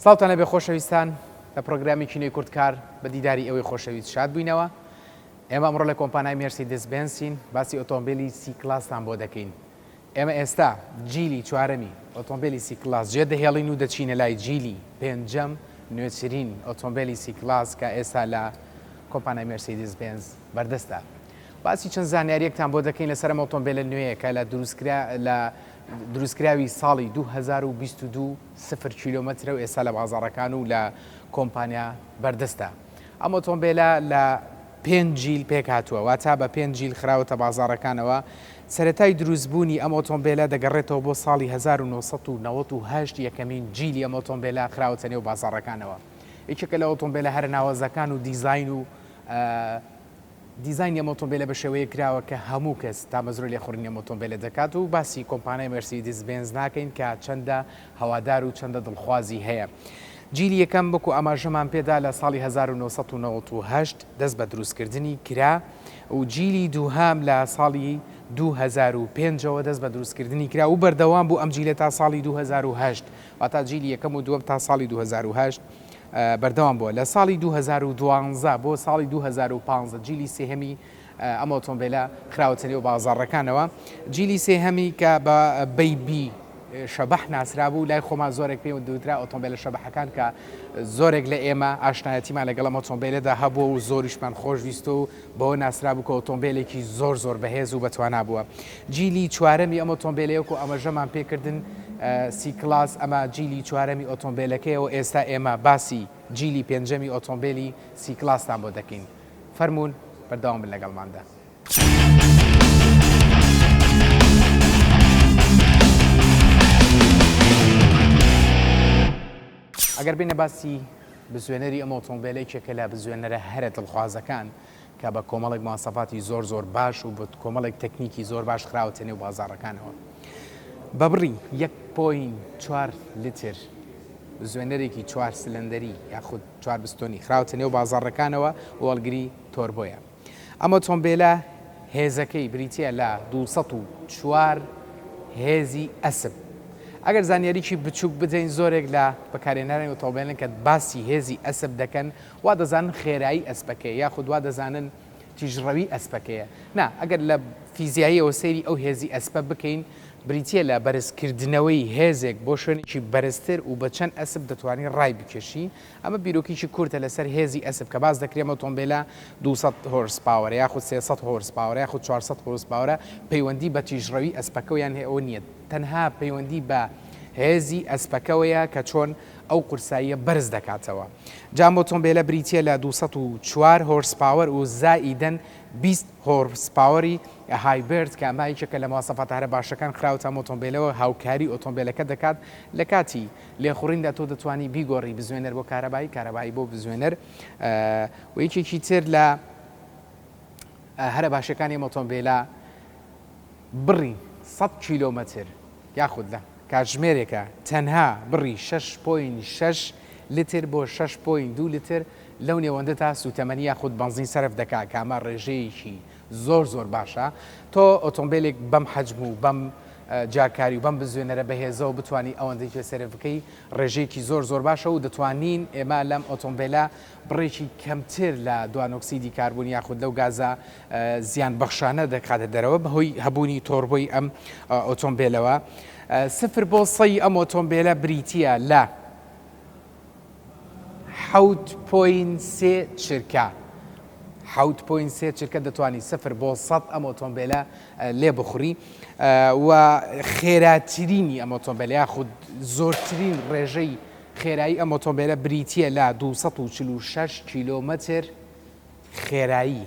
ساڵتان لەبێ خۆشەویستان لە پرۆگرامی کینۆی کورتکار بە دیداری ئەوەی خۆشەویست شاد بووینەوە. ئێمە ئەمڕۆ لە کۆمپانیای مێرسیدس بێنزین باسی ئۆتۆمبیلی سی کلاسان بۆ دەکەین. ئێمە ئێستا جیلی چوارەمی ئۆتۆمبیلی سی کلاس جێ دەهێڵین و دەچینە لای جیلی پێنجەم نوێترین ئۆتۆمبیلی سی کلاس کە ئێستا لە کۆمپانیای مێرسیدس بێنز بەردەستە. باسی چەند زانیاریەکتان بۆ دەکەین لەسەر ئەم ئۆتۆمبیلە نوێیە کە لە دروستکراوی ساڵی 2022 0 کیلۆمەترە و ئێستا لە بازاڕەکان و لە کۆمپانیا بەردەستە. ئەم ئۆتۆمبیلە لە 5 جیل پێک هاتووە، واتە بە 5 جیل خراوەتە بازاڕەکانەوە. سەرەتای دروستبوونی ئەم ئۆتۆمبیلە دەگەڕێتەوە بۆ ساڵی 1998 یەکەمین جیلی ئەم ئۆتۆمبیلە خراوەتە نێو بازاڕەکانەوە. یەکێکە لە ئۆتۆمبیلە هەر ناوەزەکان و دیزاین و دیزاینی ئەم ئۆتۆمبیلە بە شێوەیە کراوە کە هەموو کەس تا مەزرۆی لێخوڕنی ئەم ئۆتۆمبیلە دەکات و باسی کۆمپانیای مێرسیدس بێنز ناکەین کە چەندە هەوادار و چەندە دڵخوازی هەیە. جیلی یەکەم بکو ئاماژەمان پێدا لە ساڵی 1998 دەست بە دروستکردنی کرا و جیلی دووهام لە ساڵی 2005ەوە دەست بە دروستکردنی کرا و بەردەوام بوو ئەم جیلە تا ساڵی 2008 واتە جیلی یەکەم و دووەم تا ساڵی 2008 بەردەوام بووە. لە ساڵی 2012 بۆ ساڵی 2015 جیلی سێهەمی ئەم ئۆتۆمبیلە خراوەتە نێو بازاڕەکانەوە. جیلی سێهەمی کە بە بەیبی شەبەح ناسرا بوو، لای خۆمان زۆرێک پێ دووترا ئۆتۆمبیلە شەبەحەکان کە زۆرێک لە ئێمە ئاشنایەتیمان لەگەڵ ئەم ئۆتۆمبیلەدا هەبووە و زۆریشمان خۆشویست و بەوە ناسرا بوو کە ئۆتۆمبیلێکی زۆر بەهێز و بەتوانا بووە. جیلی چوارەمی ئەم ئۆتۆمبیلەیەک و ئەمەژەمان پێکردن سی کلاس، ئەمە جیلی چوارەمی ئۆتۆمبیلەکەیەوە. ئێستا ئێمە باسی جیلی پێنجەمی ئۆتۆمبیلی سی کلاسان بۆ دەکەین. فەرموون بەردەوام بن لەگەڵماندا. ئەگەر بینە باسی بزوێنەری ئەم ئۆتۆمبیلێکێکە لە بزوێنەرە هەرە دڵخوازەکان کە بە کۆمەڵێک مواصفاتی زۆر باش و بە کۆمەڵێک تەکنیکی زۆر باش خراوەتە نێو بازاڕەکانەوە. بە بڕی 1.4 لیتر زوێنەرێکی 4 سلندەری یاخود 4 بستۆنی خراوەتە نێو بازاڕەکانەوە و وەڵگری تۆربۆیە. ئەم ئۆتۆمبیلە هێزەکەی بریتیە لە 204 هێزی ئەسب. ئەگەر زانیاریی بچووک بدەین زۆرێک لە بەکارهێنانی ئۆتۆمبیلن کە باسی هێزی ئەسب دەکەن وا دەزانن خێرایی ئەسپەکەیە یاخود وا دەزانن تیژڕەوی ئەسپەکەیە. نا ئەگەر لە فیزیاییەوە سەیری ئەو هێزی ئەسپە بکەین بریتیە لە بەرزکردنەوەی هێزێک بۆ شوێنێکی بەرزتر و بە چەند ئەسب دەتوانین ڕای بکێشی. ئەمە بیرۆکیی کورتە لەسەر هێزی ئەسب کە باز دەکرێت ئۆتۆمبیلە 200 هۆرس پاوەرە یاخود 300 هۆرس پاوەرە یاخود 400 هۆرس پاوەرە پەیوەندی بە تیژڕەوی ئەسپەکەویان هەیە نییە، تەنها پەیوەندی بە هێزی ئەسپەکەوەیە کە چۆن ئەو قورساییە بەرز دەکاتەوە. جام ئۆتۆمبیلە بریتیە لە 204 هۆرس پاوەر و زائیدەن 20 هۆرس پاوەری هایبرد کە ئەمایکێکە لە مواصفات هەرە باشەکان خراوەتە ئۆتۆمبیلەوە هاوکاری ئۆتۆمبیلەکە دەکات. لە کاتی لێخوڕیندا تۆ دەتوانی بیگۆڕی بزوێنەر بۆ کارەبایی بۆ بزوێنەر و یەکێکی تر لە هەرە باشەکانی ئۆتۆمبیلە بڕی 100 کیلۆمەتر یاخود لە کاتژمێرێکە تەنها بڕی 6.6 لیتر بۆ 6.2 لیتر لەو نێوەندە تا سوتەمەنی یاخود بەنزین سەرف دەکات کە ئەمە ڕێژەیەکی زۆر باشە. تۆ ئۆتۆمبیلێک بەم حەجم و بەم جاکاری و بەم بزوێنەرە بەهێزەوە بتوانانی ئەوەندەی پێ سەرف بکەی ڕێژەیەکی زۆر باشە و دەتوانین ئێمە لەم ئۆتۆمبیلە بڕێکی کەمتر لە دوانۆکسیدی کاربوون یاخود لەو گازە زیان بەخشانە دەکاتە دەرەوە بەهۆی هەبوونی تۆربۆی ئەم ئۆتۆمبیلەوە. 0 بۆ 100 ئەم ئۆتۆمبیلە بریتیە لە 7.3 چرکە. 7.3 چرکە دەتوانی 0 بۆ 100 ئەم ئۆتۆمبیلە لێ بخوری و خێراترینی ئەم ئۆتۆمبیلە یاخود زۆرترین ڕێژەی خێرایی ئەم ئۆتۆمبیلە بریتیە لە 246 کیلۆمەتر خێرایی.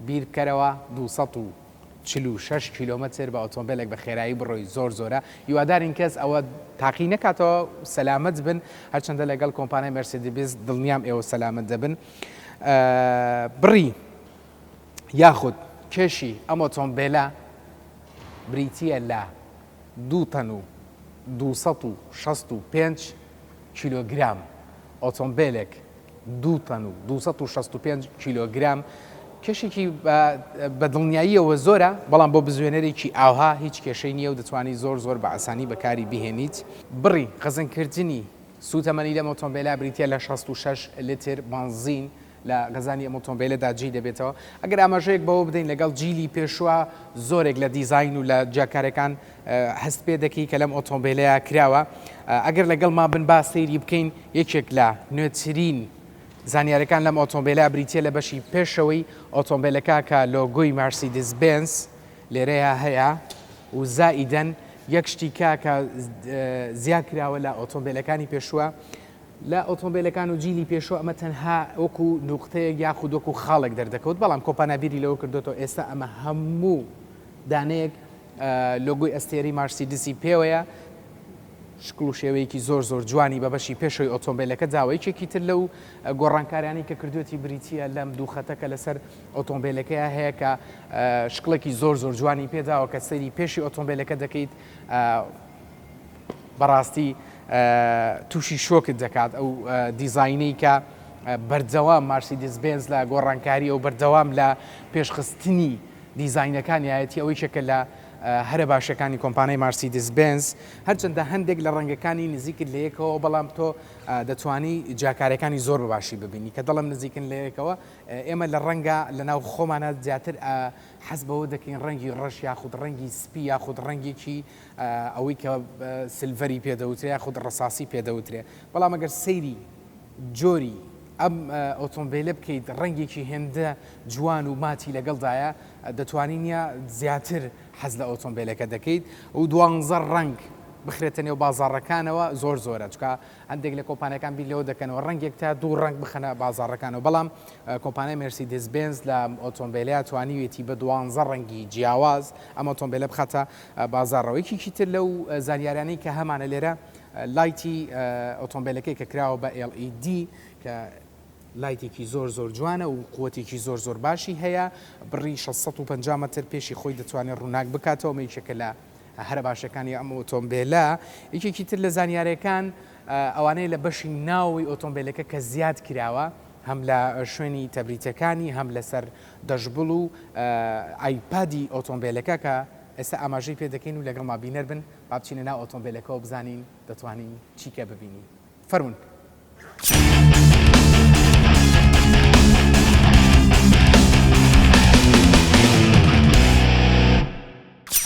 بیرکەرەوە 246 کیلۆمەتر بە ئۆتۆمبیلێک بە خێرایی بڕۆی زۆرە. هیوادارین کەس ئەوە تاقی نکاتەوە سەلامەت بن، هەرچەندە لەگەڵ کۆمپانیای مێرسیدس دڵنیام ئێوە سەلامەت دەبن. بڕی یاخود کێشی ئەم ئۆتۆمبیلە بریتیە لە 2 تەن و 265 کیلۆگرام. ئۆتۆمبیلێک 2 تەن و 265 کیلۆگرام کێشێکی بە دڵنیاییەوە زۆرە، بەڵام بۆ بزوێنەرێکی ئاوها هیچ کێشەی نییە و دەتوانانی زۆر بە ئاسانی بەکاری بهێنیت. بڕی خەزەنکردنی سوتەمەنی لەم ئۆتۆمبیلە بریتە لە 66 لتر بنزین لە غەزانی ئەم ئۆتۆمبیلەدا جی دەبێتەوە. ئەگەر ئاماژەیەک بەوە بدەین لەگەڵ جیلی پێشوە زۆرێک لە دیزاین و لە جاکارەکان هەست پێ دەکەی کە لەم ئۆتۆمبیلەیە کراوە. ئەگەر لەگەڵ ما بن با سەیری بکەین یەکێک لە نوێترین زانیاریەکان لەم ئۆتۆمبیلە بریتە لە بەشی پێشەوەی ئۆتۆمبیلەکە کە لۆگۆی مارسیدس بنز لێرەیە هەیە و زائیدەن یەک شتیکە کە زیاد کراوە لە ئۆتۆمبیلەکانی پێشووە لە ئۆتۆمبیلەکان و جیلی پێشوە ئەمە تەنها وەکو نوقتەیەک یاخود وەکو خاڵێک دەردەکەوت بەڵام کۆپانابیری لەوە کردوەوە ئێستا ئەمە هەموو دانەیەک لۆگۆی ئەستێری مارسیدسی پێوەیە شکل و شێوەیەکی زۆر جوانی بە بەشی پێشەوەی ئۆتۆمبیلەکە جاوەیەکێکی تر لەو گۆڕانکاریانی کە کردوێتی بریتیە لەم دووخەتەکە لەسەر ئۆتۆمبیلەکەیە هەیە کە شکڵێکی زۆر جوانی پێداوە کە سەیری پێشی ئۆتۆمبیلەکە دەکەیت بەڕاستی تووشی شۆکت دەکات ئەو دیزاینەی کە بەردەوام مارسیدس بنز لە گۆڕانکاری ئەو بەردەوام لە پێشخستنی دیزاینەکانیایەتی ئەوەی شەکە لە هەرە باشەکانی کۆمپانیای مارسیدس بنز هەرچەندە هەندێک لە ڕەنگەکانی نزیکت لە یەکەوە بەڵام تۆ دەتوانی جاکارەکانی زۆر باشی ببینی کە دەڵم نزیکن لە یەکەوە ئێمە لە ڕەنگە لەناو خۆمانە زیاتر حەز بەوە دەکەین ڕەنگی ڕەش یاخود ڕەنگی سپی یاخود ڕەنگێکی ئەوەی کە سلڤەری پێدەوترێ یاخود ڕەساسی پێدەوترێ بەڵام ئەگەر سەیری جۆری ئەم ئۆتۆمبیلە بکەیت ڕەنگێکی هێندە جوان و ماتی لەگەڵدایە دەتوانینە زیاتر حەز لە ئۆتۆمبیلەکە دەکەیت و 12 ڕەنگ بخرێتە نێو بازاڕەکانەوە زۆرە چکە هەندێک لە کۆمپانیەکان بیلەوە دەکەنەوە ڕەنگێک تا 2 ڕەنگ بخەنە بازاڕەکانەوە بەڵام کۆمپانیای مەرسیدس بنز لە ئۆتۆمبیلیا توانیوێتی بە 12 ڕەنگی جیاواز ئەم ئۆتۆمبیلە بخاتە بازاڕەوەیکی تر لەو زانیارانەی کە هەمانە لێرە لایتی ئۆتۆمبیلەکەی کە کراوە بە LED کە لایتێکی زۆر جوانە و قوتێکی زۆر باشی هەیە بڕی 650 متر پێشی خۆی دەتوانێت ڕووناک بکاتەوە مەیشەکە لە هەرە باشەکانی ئەم ئۆتۆمبیلە یەکێکی تر لە زانیاریەکان ئەوانەیە لە بەشی ناوی ئۆتۆمبیلەکە کە زیاد کراوە هەم لە شوێنی تەبریتەکانی هەم لەسەر دەشبڵ و ئایپادی ئۆتۆمبیلەکە کە ئێستا ئاماژەی پێ دەکەین و لەگەڵ ما بینەر بن با بچینە ناو ئۆتۆمبیلەکەەوە بزانین دەتوانین چیکە ببینین فەرمون.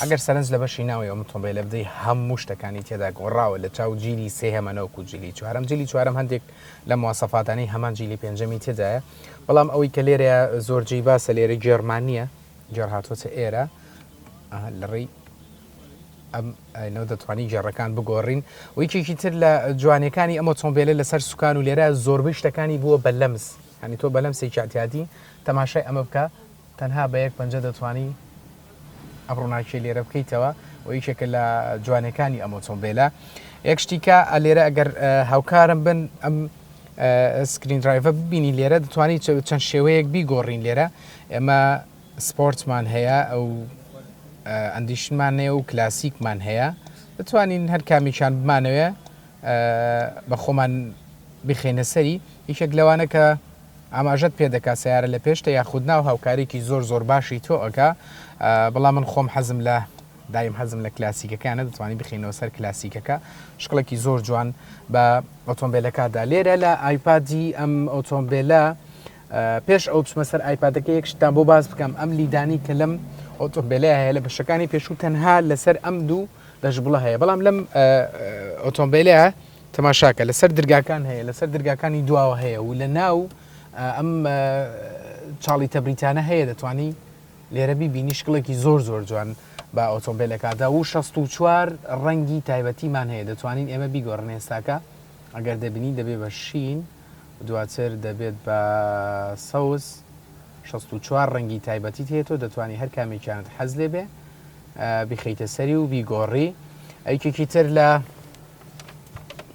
ئەگەر سەرنج لە بەشی ناوی ئەم ئۆتۆمبیلە بدەی هەموو شتەکانی تێدا گۆڕاوە لە چاو جیلی سێ هەمەنەوەکو جیلی چوارەم جیلی چوارەم هەندێک لە مواسەفاتانی هەمان جیلی پێنجەمی تێدایە بەڵام ئەوەی کە لێرە زۆرجی باسە لێرە جێرمانیە جێڕهاتۆتە ئێرە لەڕێی ئەمەوە دەتوانین جێڕەکان بگۆڕین و یەکێکی تر لە جوانەکانی ئەم ئۆتۆمبیلە لەسەر سوکان و لێرە زۆربەی شتەکانی بووە بە لەمس هەنی تۆ بە لەمسێکی ئاحتیاطی تەماشای ئەمە بکە تەنها بە یەک پەنجە دەتوانی ئەم ڕووناکیە لێرە بکەیتەوە و یەکێکە لە جوانەکانی ئەم ئۆتۆمبیلە یەک شتیکە لێرە ئەگەر هاوکارم بن ئەم سکرین درایڤە ببینی لێرە دەتوانی چەند شێوەیەک بیگۆڕین لێرە ئێمە سپۆرتمان هەیە ئەو ئەندیشمان هەیە و کلاسیکمان هەیە دەتوانین هەر کامیشان بمانەوێ بە خۆمان بخێنە سەری یەکێک لەوانە کە ئاماژەت پێ دەکات سیارە لە پێشتە یاخود ناو هاوکارێکی زۆر باشی تۆ ئەگا بەڵام من خۆم حەزم لە دایم حەزم لە کلاسیکەکانە دەتوانانی بخینەوە سەر کلاسیکەکە شکڵێکی زۆر جوان بە ئۆتۆمبیلەکەدا لێرە لە ئایپادی ئەم ئۆتۆمبیلە پێش ئەو بچمە سەر ئایپادەکە یەک شتان بۆ باز بکەم ئەم لیدانی کە لەم ئۆتۆمبیلە هەیە لە بەشەکانی پێشوو تەنها لەسەر ئەم دوو دەشبڵە هەیە بەڵام لەم ئۆتۆمبیلەیە تەماشاکە لەسەر دەرگاکان هەیە لەسەر دەرگاکانی دواوە هەیە و لە ناو ئەم چاڵی تەبریتانە هەیە دەتوانی لێرە بیبینی شکڵێکی زۆر جوان بە ئۆتۆمبیلەکەدا و 64 ڕەنگی تایبەتیمان هەیە دەتوانین ئێمە بیگۆڕن ئێستاکە ئەگەر دەبینی دەبێت بە شین دواتر دەبێت بە سەوز 64 ڕەنگی تایبەتی هێتەوە دەتوانی هەر کامێکیانت حەز لێ بێ بخەیتە سەری و بیگۆڕی ئەیکێکی تر لە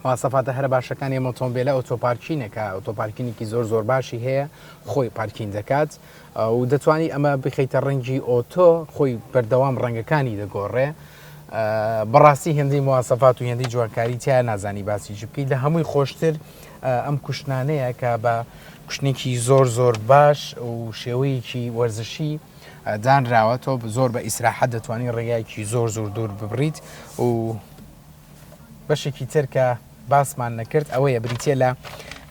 واسەفاتە هەرە باشەکانی ئەم ئۆتۆمبیلە ئۆتۆپارکینێکە ئۆتۆپارکینێکی زۆر باشی هەیە خۆی پارکین دەکات و دەتوانی ئەمە بخەیتە ڕەنگی ئۆتۆ خۆی بەردەوام ڕەنگەکانی دەگۆڕێ بەڕاستی هێندی مواسەفات و هێندی جوانکاری تیا نازانی باسی بکەیت لە هەمووی خۆشتر ئەم کوشتانەیە کە بە کوشتێکی زۆر باش و شێوەیەکی وەرزشی دانراوە تۆ زۆر بە ئیسراحەت دەتوانین ڕێگایەکی زۆر دوور ببڕیت و بەشێکی تر کە باسمان نەکرد ئەوەیە بریتە لە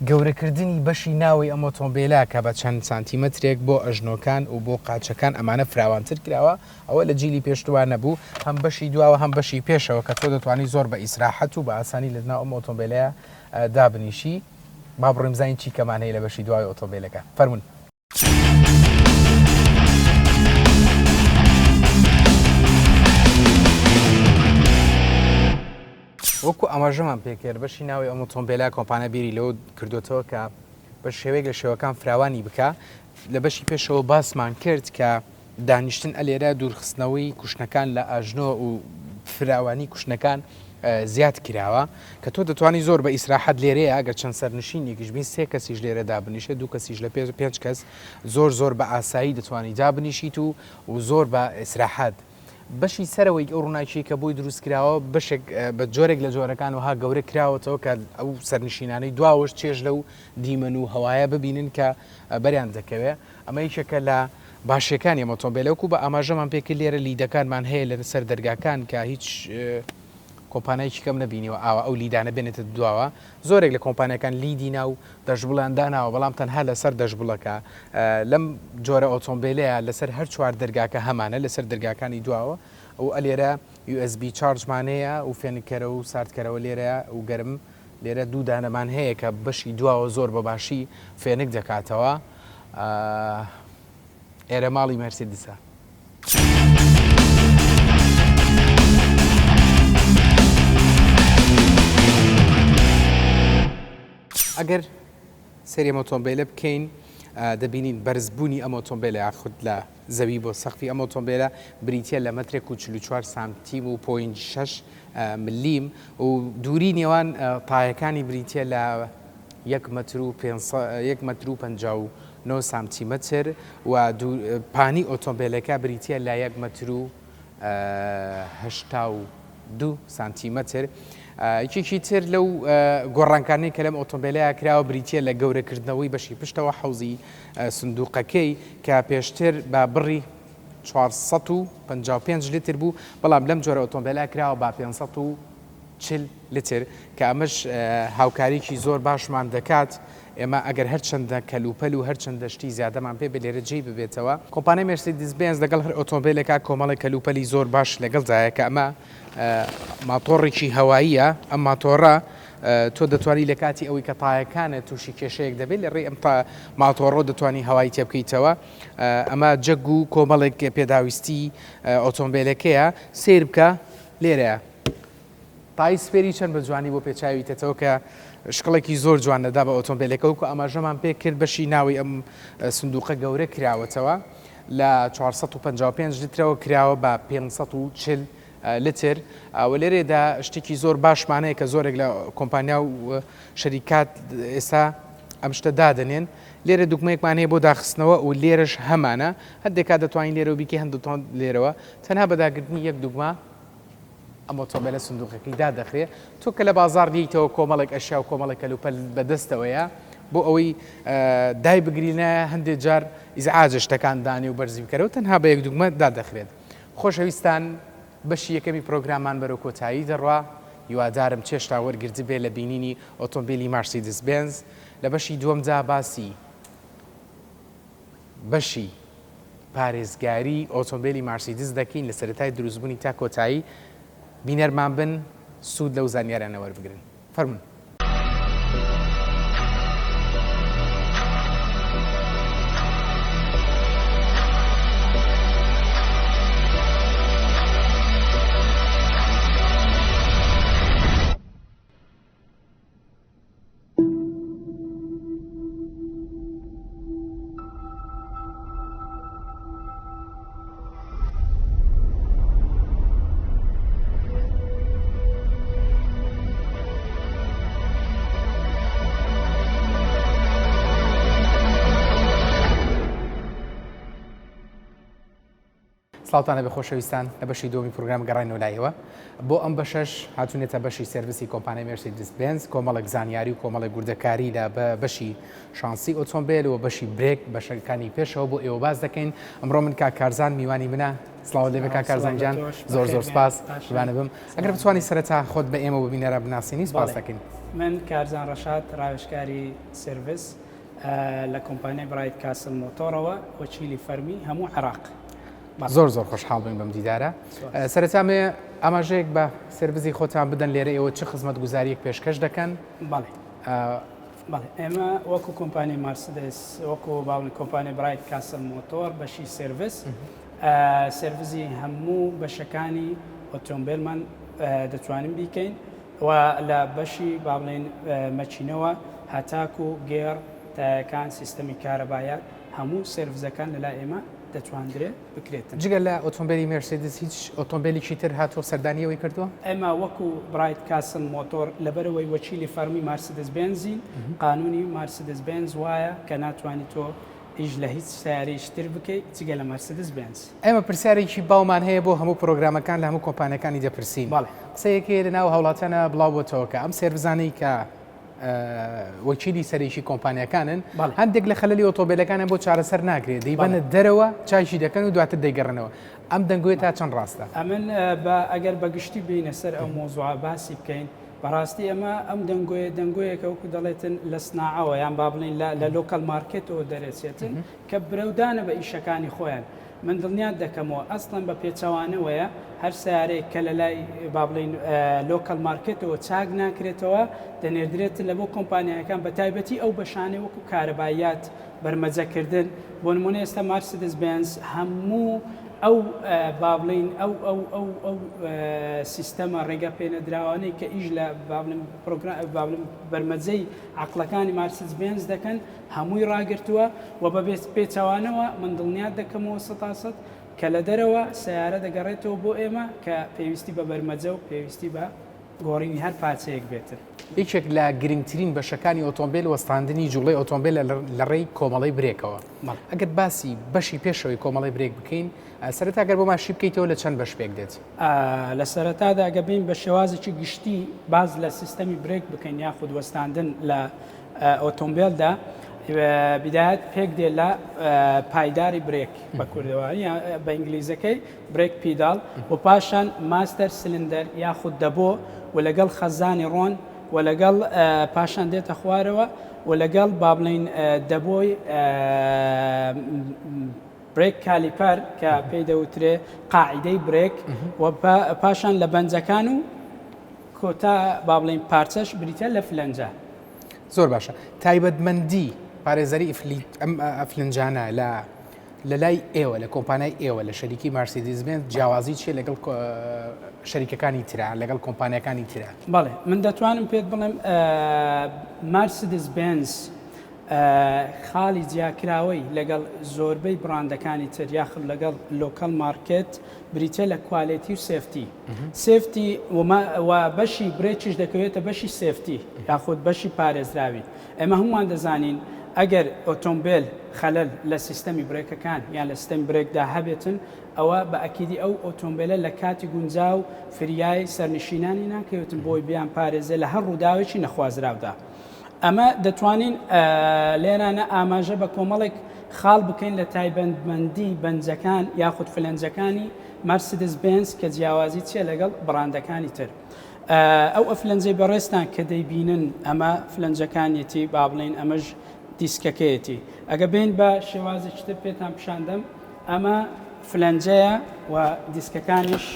گەورەکردنی بەشی ناوی ئەم ئۆتۆمبیلە کە بە چەند سانتیمەترێک بۆ ئەژنۆکان و بۆ قاچەکان ئەمانە فراوانتر کراوە ئەوە لە جیلی پێشتوان نەبوو هەم بەشی دواوە هەم بەشی پێشەوە کە تۆ دەتوانانی زۆر بە ئیسراحەت و بە ئاسانی لەناو ئەم ئۆتۆمبیلەیە دابنیشی با بڕێمزین چی کەمان هەیە لە بەشی دوای ئۆتۆمبیلەکە فەرمون. وەکو ئەماژەمان پێکرد بەشی ناوی ئەم ئۆتۆمبیلە کۆمپانیا بیری لەوە کردوتەوە کە بە شێوەیەک لە شێوەکان فراوانی بکە لە بەشی پێشەوە باسمان کرد کە دانیشتن ئەلێرە دوورخستنەوەی کوشتەکان لە ئاژنۆ و فراوانی کوشتەکان زیاد کراوە کە تۆ دەتوانانی زۆر بە ئیسراحەت لێرەیە ئەگەر چەند سەرنشینێکیش بین سێ کەسیش لێرە دابنیشە دوو کەسیش لە پێنج کەس زۆر بە ئاسایی دەتوانانی دابنیشیت و زۆر بە ئیسراحەت. بەشی سەرەوەی ئەو ڕووناچی کە بۆی دروستکراوە بەشێک بە جۆرێک لە جۆرەکان وها گەورە کراوەتەوە کە ئەو سەرنشینانەی دواوەش چێژ لەو دیمەن و هەوایە ببینن کە بەریان دەکەوێت ئەمە یەکێکە لە باشیەکانی ئۆتۆمبیلەوەکو بە ئاماژەمان پێکرد لێرە لیدەکانمان هەیە لە سەر دەرگاکان کە هیچ کۆمپانایکی کەم نبینیەوە ئاوا ئەو لیدانە بێنێتە دواوە زۆرێک لە کۆمپانیەکان لیدینا و دەشبڵانداناوە بەڵام تەنها لەسەر دەشبڵەکە لەم جۆرە ئۆتۆمبیلەیە لەسەر هەر چوار دەرگاکە هەمانە لەسەر دەرگاکانی دواوە ئەو ئەلێرە USB چارجمانەیە و فێنکەرە و ساردکەرەوە لێرە و گەرم لێرە دوو دانەمان هەیە کە بەشی دواوە زۆر بەباشی فێنک دەکاتەوە ئێرە ماڵی مەرسیدسە. ئەگەر سەری ئۆتۆمبیلە بکەین دەبینین بەرزبوونی ئەم ئۆتۆمبیلە یاخود لە زەوی بۆ سەقفی ئەم ئۆتۆمبیلە بریتە لە مەترێک و 44 سانتیم و 0.6 ملیم و دووری نێوان تایەکانی بریتە لە 1.59 سانتیمەتر و پانی ئۆتۆمبیلەکە بریتە لە 1.82 سانتیمەتر. یەکێکی تر لەو گۆڕانکانی کە لەم ئۆتۆمبیلەیە کراوە بریتە لە گەورەکردنەوەی بەشی پشتەوە حەوزی سندوقەکەی کە پێشتر بە بڕی 455 لیتر بوو بەڵام لەم جۆرە ئۆتۆمبیلە کراوە بە 540 لیتر کە ئەمەش هاوکاریکی زۆر باشمان دەکات ئێمە ئەگەر هەرچەندە کەلوپەل و هەرچەندە شتی زیادەمان پێ لێرە جێی ببێتەوە کۆمپانیای مرسیدس بنز لەگەڵ هەر ئۆتۆمبیلێکا کۆمەڵی کەلوپەلی زۆر باش لەگەڵدایە کە ئەمە ماتۆڕێکی هەواییە ئەم ماتۆڕە تۆ دەتوانی لە کاتی ئەوەی کە تایەکانە تووشی کێشەیەک دەبێت لە ڕێ ئەم ماتۆڕۆ دەتوانی هەوایی تێ بکەیتەوە ئەمە جەگ و کۆمەڵێک پێداویستی ئۆتۆمبیلەکەیە سیر بکە لێرەیە تای سپێری چەند بە جوانی بۆ پێچاویتێتەوە کە شکڵێکی زۆر جوان دەدا بە ئۆتۆمبیلەکە وکو ئاماژەمان پێ کرد بەشی ناوی ئەم سندوقە گەورە کراوەتەوە لە 455 لیترەوە کراوە بە 540 لتر و لێرێدا شتێکی زۆر باشمانەیە کە زۆرێک لە کۆمپانیا و شەریکات ئێستا ئەم شتە دادنێن لێرە دوگمەیەکمان هەیە بۆ داخستنەوە و لێرەش هەمانە هەردێکا دەتوانین لێرە و بیکە هەندووتۆن لێرەوە تەنها بەداگرتنی یەک دوگمە ئەم ئۆتۆمبیلە سندوقەکەی دادەخرێ تۆ کە لە بازار دیتەوە کۆمەڵێک ئەشیا و کۆمەڵێک کەلوپەل بەدەستەوەیە بۆ ئەوەی دای بگرینە هەندێک جار ئیزعاجە شتەکان دانی و بەرزی بکەرەوە تەنها بە یەک دوگمە دادەخرێت. خۆشەویستان بەشی یەکەمی پرۆگرامان بەرەو کۆتایی دەڕوا هیوادارم چێشتا وەرگرت بێ لە بینینی ئۆتۆمبیلی مرسیدس بنز لە بەشی دووەمجا باسی بەشی پارێزگاری ئۆتۆمبیلی مرسیدس دەکەین لە سەرەتای دروستبوونی تا کۆتایی بینەرمان بن سوود لەو زانیارانە وەربگرن فەرمون. ساڵتانە بە خۆشەویستان لە بەشی دۆمی پروگرام گەڕینەوە لایەوە بۆ ئەم بەشەش هاتوونێتە بەشی سرویسی کۆمپانیای مرسیدس بنز کۆمەڵک زانیاری و کۆمەڵک گوردەکاری لە بەشی شانسی ئۆتۆمبیل و بەشی برێک بەشەکانی پێشەوە بۆ ئێوە باز دەکەین ئەمڕۆ من کارزان میوانی منە سڵاو لێبێ کارزانجان زۆر سپاس بانە بم ئەگەر بتوانی سەرەتا خۆت بە ئێمە ببینەرە بناسیینی سپاس دەکەین من کارزان ڕەشاد ڕاوێژکاری سرویس لە کۆمپانیای برایت کاسل مۆتۆرەوە وەکیلی فەرمی هەموو عێراق زۆر خۆشحاڵ بین بەم دیدارە سەرەتامێ ئاماژەیەک بە سرویسی خۆتان بدەن لێرە ئێوە چه خزمەت گوزاریەک پێشکەش دەکەن بەڵێ ئێمە وەکو کۆمپانی مارسدس وەکو باڵی کۆمپانی برایت کاسل مۆتۆر بەشی سرویس سرویسی هەموو بەشەکانی ئۆتۆمبیلمان دەتوانین بیکەین و لە بەشی با بڵێن مەچینەوە هەتاکو گێڕ تایەکان سیستەمی کارەبایە هەموو سرویسەکان لەلای ئێمە دەتواندرێت بکرێتن جگە لە ئۆتۆمبیلی مرسیدس هیچ ئۆتۆمبیلێکی تر هاتووە سەردانیەوەی کردووە ئێمە وەکو برایت کاسل مۆتۆر لەبەرەوەی وەکیلی فەرمی مارسدس بنزین قانونی مارسدس بنز وایە کە ناتوانانی تۆ ئیش لە هیچ سیارەیشتر بکەیت جگە لە مارسدس بنز ئێمە پرسیارێکی باومان هەیە بۆ هەموو پرۆگرامەکان لە هەموو کۆمپانیەکانی دەپرسین قسەیەکی لەناو هەوڵاتانە بڵاو بۆتەوە کە ئەم سێرڤزانەی کە وەکیلی سەرێکی کۆمپانیەکانن هەندێک لە خەلەلی ئۆتۆبیلەکانیان بۆ چارەسەر ناکرێت دەیبەنە دەرەوە چایشی دەکەن و دواتر دەیگەڕنەوە ئەم دەنگوێت تا چەند ڕاستە ئەمن ئەگەر بەگشتی بینە سەر ئەو مۆزوع باسی بکەین بەڕاستی ئەمە ئەم دەنگۆیەکە وەکو دەڵێتن لە سناعەوە یان با بڵین لە لۆکەل مارکێتەوە دەرەچێتن کە برەودانە بە ئیشەکانی خۆیان من دڵنیات دەکەمەوە ئەسڵەن بە پێچەوانەوەیە هەر سیارەیە کە لە لای با بڵین لۆکەل مارکێتەوە چاک ناکرێتەوە دەنێردرێتن لە بۆ کۆمپانیەکان بە تایبەتی ئەو بەشانەی وەکو کارەبایات بەرمەجەکردن بۆ نمونە ئێستا مارسدس بنز هەموو ئەو با بڵین ئەو سیستەمە ڕێگە پێنەدراوانەی کە ئیش لە بەرمەجەی عقلەکانی مارسدس بنز دەکەن هەمووی ڕاگرتووە و بە پێچەوانەوە من دڵنیات دەکەمەوە 100% کە لە دەرەوە سیارە دەگەڕێتەوە بۆ ئێمە کە پێویستی بە بەرمەجە و پێویستی بە گۆڕینی هەر پارچەیەک بێتن یەکێک لە گرنگترین بەشەکانی ئۆتۆمبیل وەستاندنی جوڵەی ئۆتۆمبیل لە ڕێی کۆمەڵی برێکەوە ئەگەر باسی بەشی پێشەوەی کۆمەڵی برێک بکەین سەرەتاگەر بۆ ماشی بکەیتەوە لە چەند بەش پێک دێت لە سەرەتادا گەبین بە شێوازێکی گشتی باز لە سیستەمی برێک بکەین یاخود وەستاندن لە ئۆتۆمبیلدا بدایەت پێک دێ لە پایداری برێک بە کوردەواری بە ئینگلیزەکەی برێک پیداڵ و پاشان ماستەر سلندەر یاخود دەبۆ و لەگەڵ خەزانی ڕۆن و لەگەڵ پاشان دێتە خوارەوە و لەگەڵ با بڵین دەبۆی برێک کالیپەر کە پێی دەوترێ قاعیدەی برێک و پاشان لە بەنجەکان و کۆتا با بڵین پارچەش بریتە لە فلەنجە زۆر باشە تایبەتمەندی پارێزەری ئەفلنجانە لە لای ئێوە لە کۆمپانیای ئێوە لە شەریکی مارسیدس بنز جیاوازی چیە لەگەڵ شەریکەکانی ترا لەگەڵ کۆمپانیەکانی ترا بەڵێ من دەتوانم پێت بڵێم مارسیدس بنز خاڵی جیاکراوەی لەگەڵ زۆربەی براندەکانی تر یاخد لەگەڵ لۆکەل مارکێت بریتە لە کوالێتی و سێفتی و بەشی برێکیش دەکەوێتە بەشی سێفتی یاخود بەشی پارێزراوی ئێمە هەمووان دەزانین ئەگەر ئۆتۆمبیل خەلەل لە سیستەمی برێکەکان یان لە سیستەمی برێکدا هەبێتن ئەوە بە ئەکیدی ئەو ئۆتۆمبیلە لە کاتی گونجا و فریای سەرنشینانی ناکەوێتن بۆی بیان پارێزە لە هەر ڕووداوێکی نەخوازراودا ئەمە دەتوانین لێرانە ئاماژە بە کۆمەڵێک خاڵ بکەین لە تایبەتمەندی بەنجەکان یاخود فلەنجەکانی مارسیدس بنز کە جیاوازی چیە لەگەڵ براندەکانی تر ئەو ئەفلەنجەی بەڕێستان کە دەیبینن ئەمە فلەنجەکانیەتی با بڵین ئەمەش دیسکەکەیەتی ئەگە بین بە شێوازێکتر پێتان پیشاندەم ئەمە فلەنجەیە و دیسکەکانیش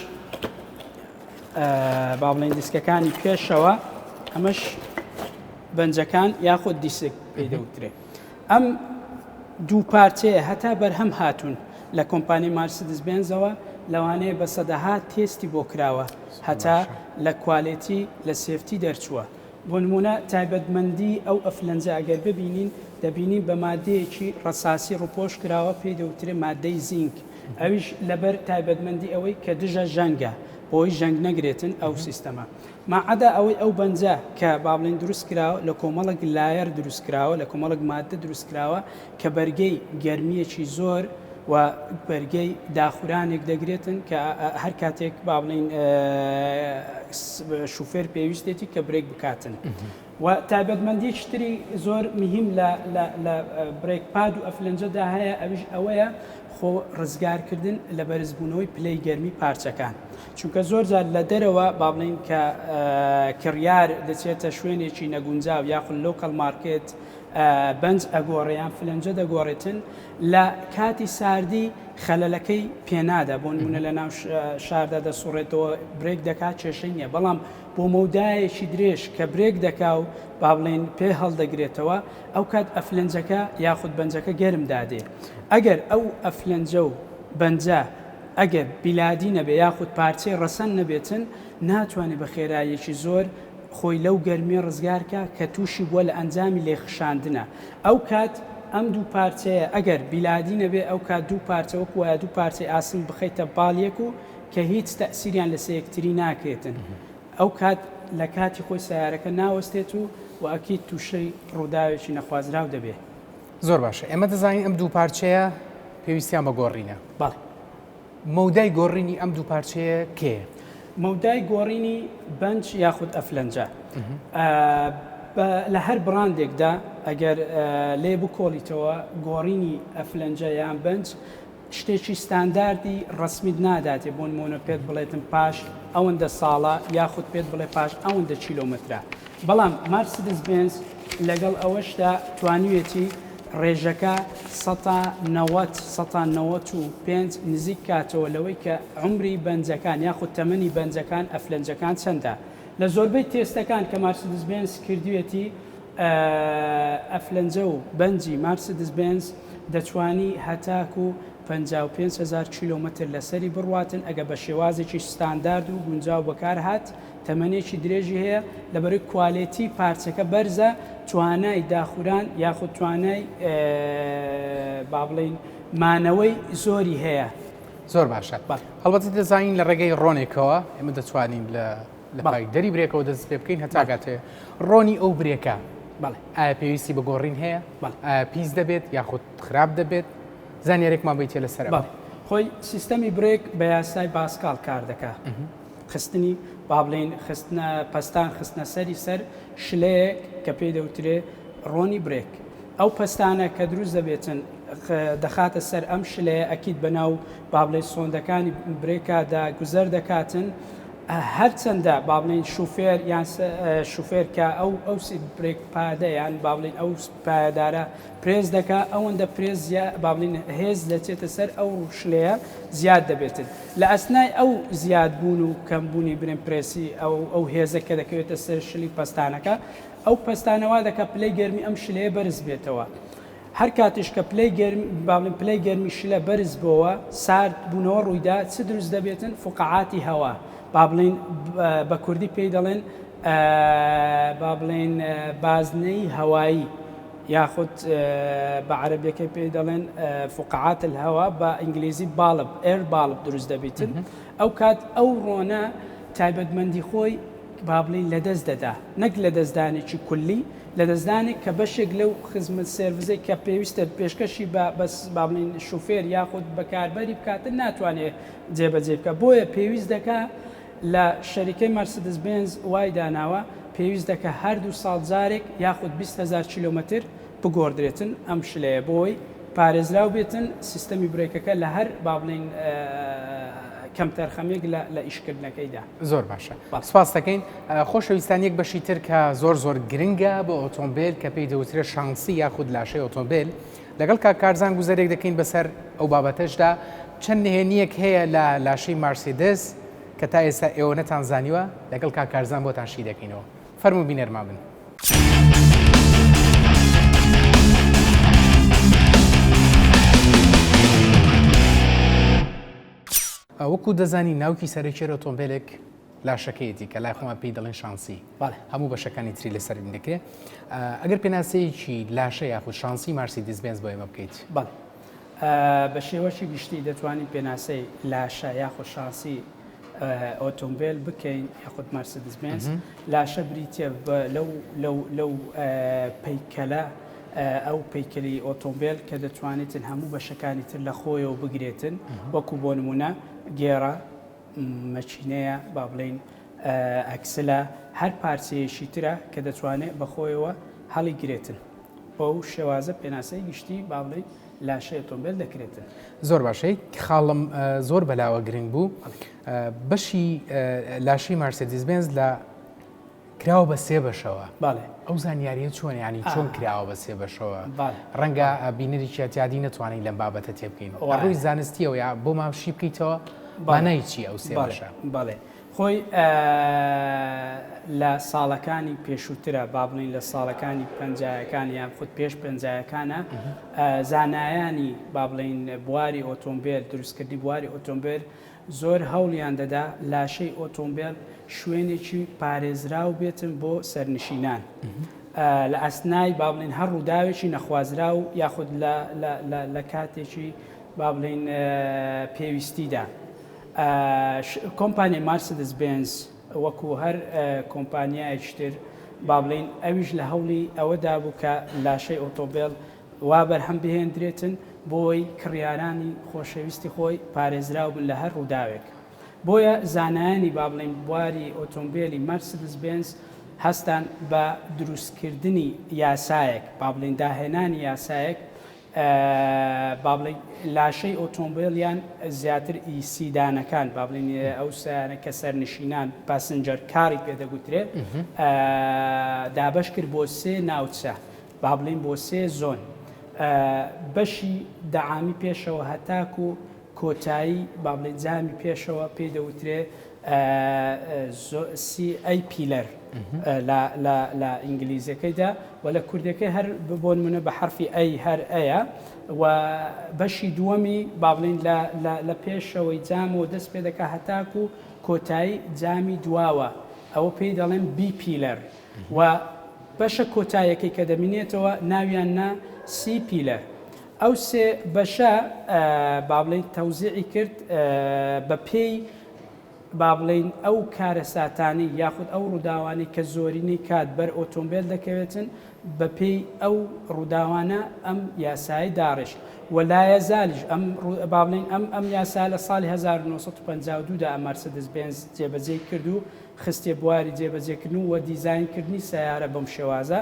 با بڵین دیسکەکانی پێشەوە ئەمەش بەنجەکان یاخود دیسک پێی دەوترێت ئەم دوو پارچەیە هەتا بەرهەم هاتوون لە کۆمپانی مارسیدس بنزەوە لەوانەیە بە سەدەها تێستی بۆ کراوە هەتا لە کوالێتی لە سێفتی دەرچووە بۆ نمونە تایبەتمەندی ئەو ئەفلەنجە ئەگەر ببینین دەبینین بە مادەیەکی ڕەساسی ڕووپۆش کراوە پێی دەوترێت مادەی زینک ئەویش لەبەر تایبەتمەندی ئەوەی کە دژە ژەنگە بۆی ژەنگ نەگرێتن ئەو سیستەمە ماعەدا ئەوەی ئەو بەنجە کە بابلین دروست کراوە لە کۆمەڵک لایر دروست کراوە لە کۆمەڵک مادە دروست کراوە کە بەرگەی گەرمیەکی زۆر و بەرگەی داخورانێک دەگرێتن کە هەر کاتێک با بڵین شوفێر پێویستێتی کە برێک بکاتن. و تایبەتمەندیی تری زۆر مهم لە برێک پاد و ئەفلەنجەدا هەیە ئەویش ئەوەیە خۆ ڕزگارکردن لە بەرزبوونەوەی پلەی گەرمی پارچەکان. چونکە زۆر جار لە دەرەوە با بڵین کە کڕیار دەچێتە شوێنێکی نەگونجاو یاخود لۆکەڵ مارکێت بەنج ئەگۆڕیان فلەنجە دەگۆڕێتن لە کاتی ساردی خەلەلەکەی پێنادا بۆ نمونە لە ناو شاردا دەسوڕێتەوە برێک دەکات کێشەی نییە، بەڵام بۆ مەودایەکی درێژ کە برێک دەکا و با بڵین پێ هەڵدەگرێتەوە ئەو کات ئەفلەنجەکە یاخود بەنجەکە گەرم دادێ. ئەگەر ئەو ئەفلەنجە و بەنجە ئەگەر بیلادی نەبێ یاخود پارچەی ڕەسەن نەبێتن ناتوانێت بە خێراییەکی زۆر خۆی لەو گەرمی ڕزگارکە کە تووشی بووە لە ئەنجامی لێخشاندنە. ئەو کات ئەم دوو پارچەیە ئەگەر بیلادی نەبێ ئەو کات دوو پارچەوەک وایە دوو پارچەی ئاسم بخەیتە باڵیەک و کە هیچ تەسیریان لە سەیەکتری ناکرێتن. ئەو کات لە کاتی خۆی سیارەکە ناوەستێت و ئەکید تووشەی ڕووداوێکی نەخوازراو دەبێ. زۆر باشە. ئێمە دەزانین ئەم دوو پارچەیە پێویستیان بە گۆڕینە. باڵ مەودای گۆڕینی ئەم دوو پارچەیە کێ؟ مەودای گۆڕینی بەنج یاخود ئەفلەنجە لە هەر براندێکدا ئەگەر لێ بکۆڵیتەوە گۆڕینی ئەفلەنجە یان بەنج شتێکی ستانداردی ڕسمیت ناداتێ بۆ نمونە پێت بڵێتم پاش ئەوەندە ساڵە یاخود پێت بڵێ پاش ئەوەندە کیلۆمەترە. بەڵام مارسیدس بێنز لەگەڵ ئەوەشدا توانوێتی ڕێژەکە 1995 نزیک کاتەوە لەوەی کە عمری بەنجەکان یاخود تەمەنی بەنجەکان ئەفلەنجەکان چەندە. لە زۆربەی تێستەکان کە مارسیدس بێنز کردوێتی ئەفلەنجە و بەنجی مارسیدس بێنز دەتوانی هەتاک و 55,000 کیلۆمتر لەسەری بڕواتن ئەگە بە شێوازێکی ستاندارد و گونجاو بەکار هات تەمەنێکی درێژی هەیە لەبەرەوەی کواڵێتی پارچەکە بەرزە توانای داخوران یاخود توانای با بڵین مانەوەی زۆری هەیە. زۆر باشە. هەڵبەتی دەزانین لە ڕێگەی ڕۆنێکەوە ئێمە دەتوانین لە پایدەری برێکەوە دەست پێ بکەین هەتاگاتێ ڕۆنی ئەو برێکە ئایا پێویستی بە گۆڕین هەیە؟ ئایا پیس دەبێت یاخود خراپ دەبێت؟ زانیارێکمان بیتێ لەسەر خۆی سیستەمی برێک بە یاسای باسکال کار دەکات. خستنی با بڵین پەستان خستنە سەری سەر شلەیەک کە پێی دەوترێ ڕۆنی برێک. ئەو پەستانە کە دروست دەبێتن دەخاتە سەر ئەم شلەیە ئەکید بەناو با بڵێ سۆندەکانی برێکادا گوزەر دەکاتن هەرچەندە با بڵین شوفێر یان شوفێر کە ئەو برێک پادە یان با بڵین ئەو پایدارە پرێز دەکا ئەوەندە پرێز با بڵین هێز دەچێتە سەر ئەو شلەیە زیاد دەبێتن. لە ئەسنای ئەو زیادبوون و کەمبوونی برێن پرێسی ئەو هێزە کە دەکەوێتە سەر شلی پەستانەکە ئەو پەستانەوە دەکە پلەی گەرمی ئەم شلەیە بەرز بێتەوە. هەر کاتیش کە پلەی گەرمی شلە بەرز بۆەوە سارد بوونەوە ڕوویدا چ دروست دەبێتن فوقعاتی هەوا با بڵین بە کوردی پێی دەڵێن با بڵێن بازنەی هەوایی یاخود بە عەرەبیەکەی پێی دەڵێن فوقعات الهەوا بە ئینگلیزی باڵب ئێر باڵب دروست دەبێتن. ئەو کات ئەو ڕۆنە تایبەتمەندی خۆی با بڵین لەدەست دەدا نەک لە دەستدانێکی کولی لە دەستدانێک کە بەشێک لەو خزمەت سێڤیسەی کە پێویستە پێشکەشی بەس با بڵین شوفێر یاخود بەکاربەری بکاتن ناتوانێت جێبەجێ بکە. بۆیە پێویست دەکا لە شەریکەی مارسیدس بێنز وای داناوە پێویست دەکە هەردوو ساڵ جارێک یاخود 20,000 کیلۆمتر بگۆڕدرێتن ئەم شلەیە بۆی پارێزراو بێتن سیستەمی برێکەکە لە هەر با بڵین کەم تەرخەمێک لە ئیشکردنەکەیدا. زۆر باشە. سپاس دەکەین. خۆشەویستان یەک بەشی تر کە زۆر گرنگە بۆ ئۆتۆمبیل کە پێی دەوترێت شانسی یاخود لاشەی ئۆتۆمبیل لەگەڵ کارزان گوزارێک دەکەین بەسەر ئەو بابەتەشدا چەند نهێنیەک هەیە لە لاشەی مارسیدس کە تا ئێستا ئێوە نەتان زانیوە لەگەڵ کارزان بۆتان شی دەکەینەوە. فەرموو بینەرمان بن. وەکو دەزانی ناوکی سەرکێر ئۆتۆمبیلێک لاشەکەیەتی کە لای خۆمان پێی دەڵێن شانسی هەموو بەشەکانی تری لەسەر دەکرێت. ئەگەر پێناسەیەکی لاشە یاخود شانسی مارسیدس بێنز بۆ ئێمە بکەیت بە شێوەشی گشتی دەتوانین پێناسەی لاشە یاخود شانسی ئۆتۆمبیل بکەین یاخود مارسیدس بێنز لاشە بریتە لەو پەیکەلە ئەو پەیکەری ئۆتۆمبیل کە دەتوانێتن هەموو بەشەکانی تر لە خۆیەوە بگرێتن وەکو بۆ نمونە گێڕە مەچینەیە با بڵین ئەکسلە هەر پارچەیەشی ترە کە دەتوانێت بەخۆیەوە هەڵی گرێتن بەو شێوازە پێناسەی گشتی با بڵین لاشەی ئۆتۆمبیل دەکرێتن. زۆر باشەی خاڵم زۆر بەلاوە گرنگ بوو بەشی لاشەی مارسیدس بنز لە کراوە بە سێ بەشەوە ئەو زانیاریە چۆن ینی چۆن کراوە بە سێ بەشەوە ڕەنگە بینەری چاتیادی نەتوانین لەم بابەتە تێبکەین ڕووی زانستیەوە یا بۆ مامشی بکەیتەوە بانای چی ئەو سێ بەشە بەڵێ خۆی لە ساڵەکانی پێشووترە با بڵین لە ساڵەکانی پەنجایەکان یان خودت پێش پەنجایەکانە زانایانی با بڵین بواری ئۆتۆمبیل دروستکردنی بواری ئۆتۆمبیل زۆر هەوڵیان دەدا لاشەی ئۆتۆمبیل شوێنێکی پارێزراو بێتن بۆ سەرنشینان لە ئەسنای با بڵین هەر ڕووداوێکی نەخوازرا و یاخود لە کاتێکی با بڵین پێویستیدا کۆمپانیای مارسیدس بنز وەکو هەر کۆمپانیایەکتر با بڵین ئەویش لە هەوڵی ئەوەدا بوو کە لاشەی ئۆتۆمبیل وا بەرهەم بهێنرێتن بۆی کڕیارانی خۆشەویستی خۆی پارێزراو بن لە هەر ڕووداوێک بۆیە زانایانی با بڵین بواری ئۆتۆمبیلی مارسیدس بنز هەستان بە دروستکردنی یاسایەک با بڵین داهێنانی یاسایەک با بڵین لاشەی ئۆتۆمبیلیان زیاتر ئیسیدانەکان با بڵین ئەو سیانە کە سەرنشینان پاسنجەر کاری پێدەگوترێ دابەش کرد بۆ سێ ناوچە با بڵین بۆ سێ زۆن بەشی دەعامی پێشەوە هەتاکو و کۆتایی با بڵین جامی پێشەوە پێی دەوترێ CA پیلەر لە ئینگلیزیەکەیدا و لە کوردەکەی هەر بۆ نمونە بە حرفی ئەی هەر ئەیە و بەشی دووەمی با بڵین لە پێشەوەی جامەوە دەست پێ دەکات هەتاکو و کۆتایی جامی دواوە ئەوە پێی دەڵێن بی پیلەر و بەشە کۆتایەکەی کە دەمینێتەوە ناویان نا سی پیلەر ئەو سێ بەشە با بڵین تەوزیعی کرد بە پێی با بڵین ئەو کارە ساتانی یاخود ئەو ڕووداوانی کە زۆرینەی کات بەر ئۆتۆمبیل دەکەوێتن بە پێی ئەو ڕووداوانە ئەم یاسایی داڕش و لایەزالیش با بڵین ئەم یاسا لە ساڵی 1952 دا مارسیدس بنز جێبەجێ کرد و خستێ بواری جێبەجێکردن و دیزاینکردنی سیارە بەم شێوازە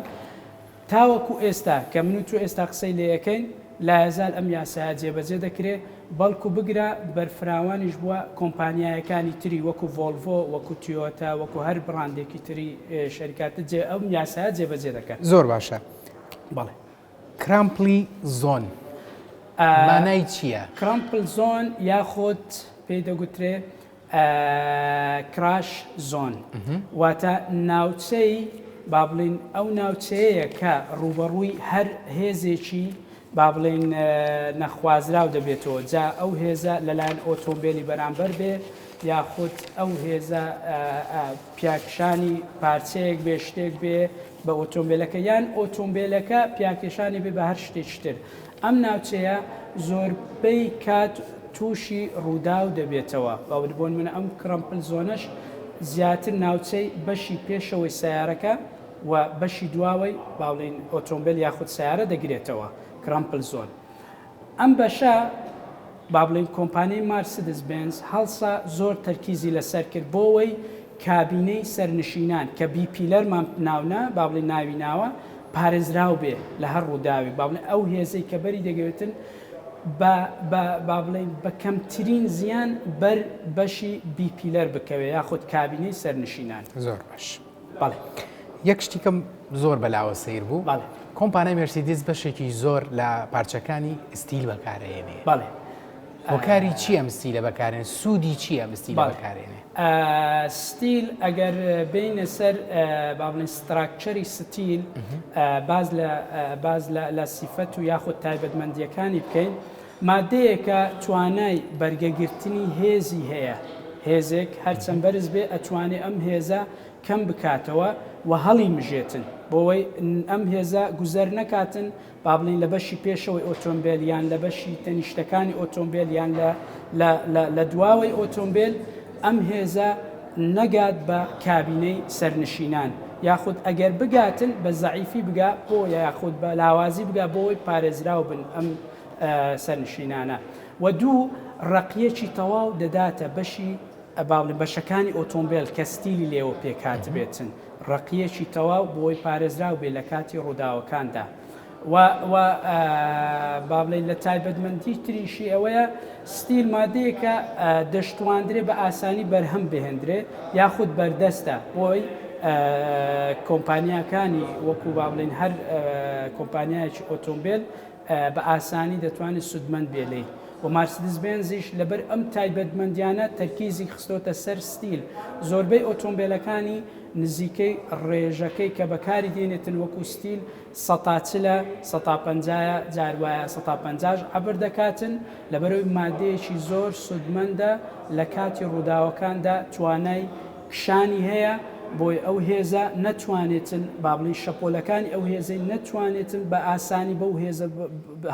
تاوەکو ئێستا کە من و تۆ ئێستا قسەی لێ یەکەین لایەزال ئەم یاسایە جێبەجێ دەکرێت بەڵکو بگرە بەرفراوانیش بووە کۆمپانیایەکانی تری وەکو ڤۆلڤۆ وەکو تیۆتا وەکو هەر بڕاندێکی تری شەریکاتە ئەم یاسایە جێبەجێ دەکەن. زۆر باشە بەڵێ کرامپلی زۆن مانای چییە؟ کرامپل زۆن یاخۆت پێی دەگوترێ کراش زۆن واتە ناوچەی با بڵین ئەو ناوچەیە کە ڕوبەڕووی هەر هێزێکی با بڵین نەخوازراو دەبێتەوە جا ئەو هێزە لەلایەن ئۆتۆمبیلی بەرامبەر بێ یاخود ئەو هێزە پیاکشانی پارچەیەک بێ شتێک بێ بە ئۆتۆمبیلەکە یان ئۆتۆمبیلەکە پیاکێشانی بێ بە هەر شتێکتر ئەم ناوچەیە زۆربەی کات تووشی ڕووداو دەبێتەوە باوەڕبوون منە ئەم کرامپل زۆنەش زیاتر ناوچەی بەشی پێشەوەی سیارەکە و بەشی دواوەی باڵین ئۆتۆمبیل یاخود سیارە دەگرێتەوە کرامپل زۆن ئەم بەشە با بڵین کۆمپانیای مارسیدس بنز هەڵسا زۆر تەرکیزی لەسەر کرد بۆەوەی کابینەی سەرنشینان کە بی پیلەرمان ناونە با بڵین ناوی ناوە پارێزراو بێ لە هەر ڕووداوی با بڵین ئەو هێزەی کە بەری دەگەوێتن با بڵین بە کەمترین زیان بەر بەشی بی پیلەر بکەوێ یاخود کابینەی سەرنشینان. زۆر باش بەڵێ یەک شتێکم زۆر بەلاوە سیر بوو کۆمپانیای مەرسیدس بەشێکی زۆر لە پارچەکانی ستیل بەکارهێنێ. بەڵێ هۆکاری چی ئەم ستیلە بەکارێن سوودی چی ئەم ستیلە بەکارێنێ؟ ستیل ئەگەر بینە سەر با بڵین ستراکچەری ستیل باز لە سیفەت و یاخود تایبەتمەندیەکانی بکەین مادەیەکە توانای بەرگەگرتنی هێزی هەیە هێزێک هەرچەند بەرز بێ ئەتوانێ ئەم هێزە کەم بکاتەوە و هەڵی مژێتن بۆەوەی ئەم هێزە گوزەر نەکاتن با بڵین لە بەشی پێشەوەی ئۆتۆمبیل یان لە بەشی تەنیشتەکانی ئۆتۆمبیل یان لە دواوەی ئۆتۆمبیل ئەم هێزە نەگات بە کابینەی سەرنشینان یاخود ئەگەر بگاتن بە زەعیفی بگا بۆ یاخود بە لاوازی بگا بۆی پارێزراو بن ئەم سەرنشینانە و دوو ڕقیەکی تەواو دەداتە بەشی باڵێ بەشەکانی ئۆتۆمبیل کە ستیلی لێوە پێکات بێتن ڕقیەکی تەواو بۆی پارێزراو بێ لە کاتی ڕووداوەکاندا با بڵێن لە تایبەتمەندی تریشی ئەوەیە ستیل مادەیەکە دەشتواندرێ بە ئاسانی بەرهەم بهێندرێ یاخود بەردەستە بۆی کۆمپانیاکانی وەکو با بڵێن هەر کۆمپانیایکی ئۆتۆمبیل بە ئاسانی دەتوانێت سودمەند بێلێ و مارسیدس بێنزیش لەبەر ئەم تایبەتمەندیانە تەرکیزی خستۆتە سەر ستیل زۆربەی ئۆتۆمبیلەکانی نزیکەی ڕێژەکەی کە بەکاری دێنێتن وەکو ستیل 100 150 جاروایە 150 عبر دەکاتن لەبەرەوەی مادەیەکی زۆر سودمەندە لە کاتی ڕووداوەکاندا توانای کشانی هەیە بۆی ئەو هێزە نەتوانێتن بابلی شەپۆلەکانی ئەو هێزەی نەتوانێتن بە ئاسانی بەو هێزە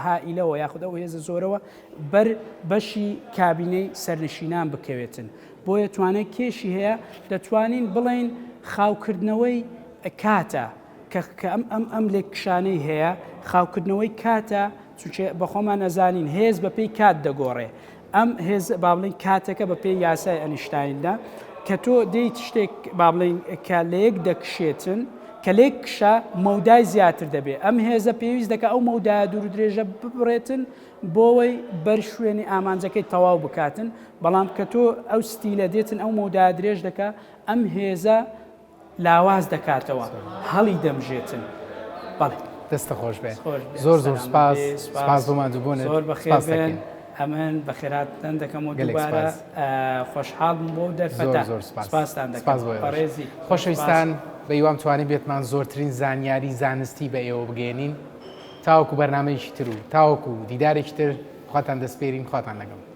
هائیلەوە یاخود ئەو هێزە زۆرەوە بەر بەشی کابینەی سەرنشینان بکەوێتن بۆیە توانای کێشی هەیە دەتوانین بڵین خاوکردنەوەی کاتە کە ئەم لێک کشانەی هەیە خاوکردنەوەی کاتە چونکە بەخۆمان نەزانین هێز بە پێی کات دەگۆڕێ ئەم هێز با بڵین کاتەکە بە پێی یاسای ئەنیشتایندا کە تۆ دەیت شتێک با بڵین کە لە یەک دەکشێتن کە لێک کشە مەودای زیاتر دەبێت ئەم هێزە پێویست دەکە ئەو مەودای دوور درێژە ببڕێتن بۆەوەی بەر شوێنی ئامانجەکەی تەواو بکاتن بەڵام کە تۆ ئەو ستیلە دێتن ئەو مەودای درێژ دەکە ئەم هێزە لاواز دەکاتەوە هەڵی دەمژێتن بەڵێ دەستە خۆش بێت زۆر زۆر سپاس سپاس بۆمان دووبوونێت زۆر بەخێر ئەمن بەخێراتتان دەکەم و دووبارە خۆشحاڵم بۆ دەرفەتە سپاستان دەکەم بەڕێزی خۆشەویستان بە هیوام توانین بێتمان زۆرترین زانیاری زانستی بە ئێوە بگەێنین تاوەکو بەرنامەیەکی تر و تاوەکو دیدارێکی تر خواتان دەسپێرین خواتان لەگەڵ